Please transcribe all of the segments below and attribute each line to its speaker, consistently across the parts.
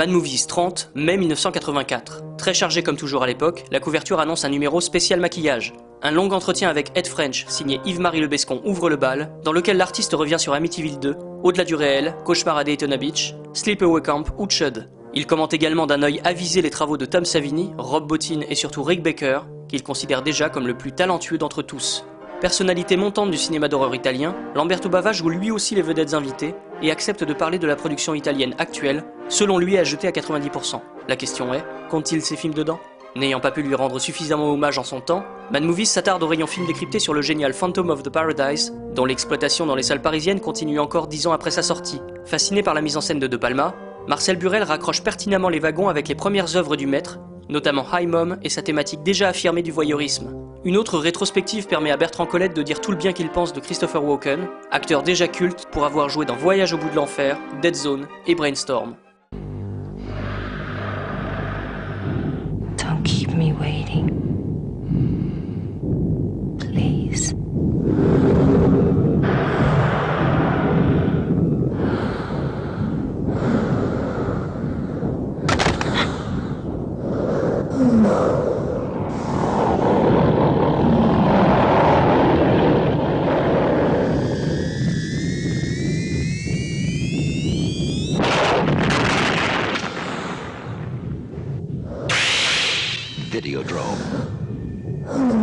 Speaker 1: Mad Movies 30, mai 1984. Très chargé comme toujours à l'époque, la couverture annonce un numéro spécial maquillage. Un long entretien avec Ed French, signé Yves-Marie Lebescon, ouvre le bal, dans lequel l'artiste revient sur Amityville 2, Au-delà du réel, Cauchemar à Daytona Beach, Sleepaway Camp ou Chud. Il commente également d'un œil avisé les travaux de Tom Savini, Rob Bottin et surtout Rick Baker, qu'il considère déjà comme le plus talentueux d'entre tous. Personnalité montante du cinéma d'horreur italien, Lamberto Bava joue lui aussi les vedettes invitées et accepte de parler de la production italienne actuelle, selon lui à jeter à 90%. La question est, compte-t-il ses films dedans ? N'ayant pas pu lui rendre suffisamment hommage en son temps, Mad Movies s'attarde au rayon film décrypté sur le génial Phantom of the Paradise, dont l'exploitation dans les salles parisiennes continue encore 10 ans après sa sortie. Fasciné par la mise en scène de De Palma, Marcel Burel raccroche pertinemment les wagons avec les premières œuvres du maître, notamment High Mom et sa thématique déjà affirmée du voyeurisme. Une autre rétrospective permet à Bertrand Colette de dire tout le bien qu'il pense de Christopher Walken, acteur déjà culte pour avoir joué dans Voyage au bout de l'enfer, Dead Zone et Brainstorm.
Speaker 2: Don't keep me waiting. Please.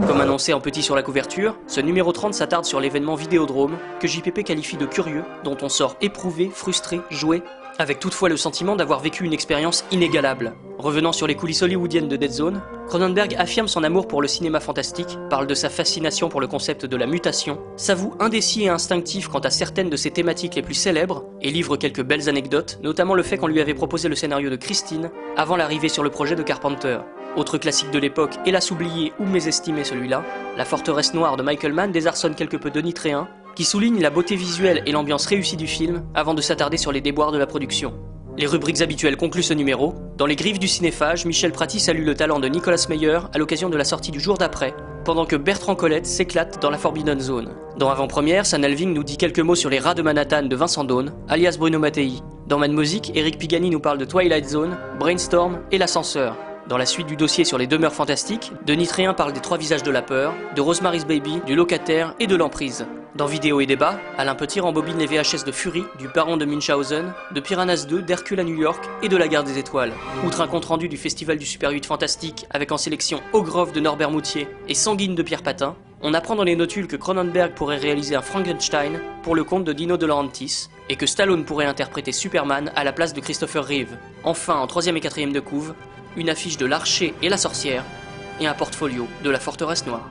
Speaker 1: Comme annoncé en petit sur la couverture, ce numéro 30 s'attarde sur l'événement Vidéodrome, que JPP qualifie de curieux, dont on sort éprouvé, frustré, joué, avec toutefois le sentiment d'avoir vécu une expérience inégalable. Revenant sur les coulisses hollywoodiennes de Dead Zone, Cronenberg affirme son amour pour le cinéma fantastique, parle de sa fascination pour le concept de la mutation, s'avoue indécis et instinctif quant à certaines de ses thématiques les plus célèbres, et livre quelques belles anecdotes, notamment le fait qu'on lui avait proposé le scénario de Christine, avant l'arrivée sur le projet de Carpenter. Autre classique de l'époque, hélas oublié ou mésestimé celui-là, La forteresse noire de Michael Mann désarçonne quelque peu Denis Tréhin, qui souligne la beauté visuelle et l'ambiance réussie du film, avant de s'attarder sur les déboires de la production. Les rubriques habituelles concluent ce numéro. Dans les griffes du cinéphage, Michel Prati salue le talent de Nicolas Meyer à l'occasion de la sortie du jour d'après, pendant que Bertrand Colette s'éclate dans la Forbidden Zone. Dans Avant-Première, Sam Alving nous dit quelques mots sur les rats de Manhattan de Vincent Daune, alias Bruno Mattei. Dans Mad Music, Eric Pigani nous parle de Twilight Zone, Brainstorm et L'Ascenseur. Dans la suite du dossier sur les demeures fantastiques, Denis Tréhin parle des 3 visages de la peur, de Rosemary's Baby, du locataire et de l'emprise. Dans Vidéo et débat, Alain Petit rembobine les VHS de Fury, du Baron de Munchausen, de Piranhas 2, d'Hercule à New York et de La Guerre des Étoiles. Outre un compte-rendu du Festival du Super 8 Fantastique, avec en sélection Ogrove de Norbert Moutier et Sanguine de Pierre Patin, on apprend dans les notules que Cronenberg pourrait réaliser un Frankenstein pour le compte de Dino De Laurentiis, et que Stallone pourrait interpréter Superman à la place de Christopher Reeve. Enfin, en 3e et 4e de couve, une affiche de l'Archer et la Sorcière, et un portfolio de La Forteresse Noire.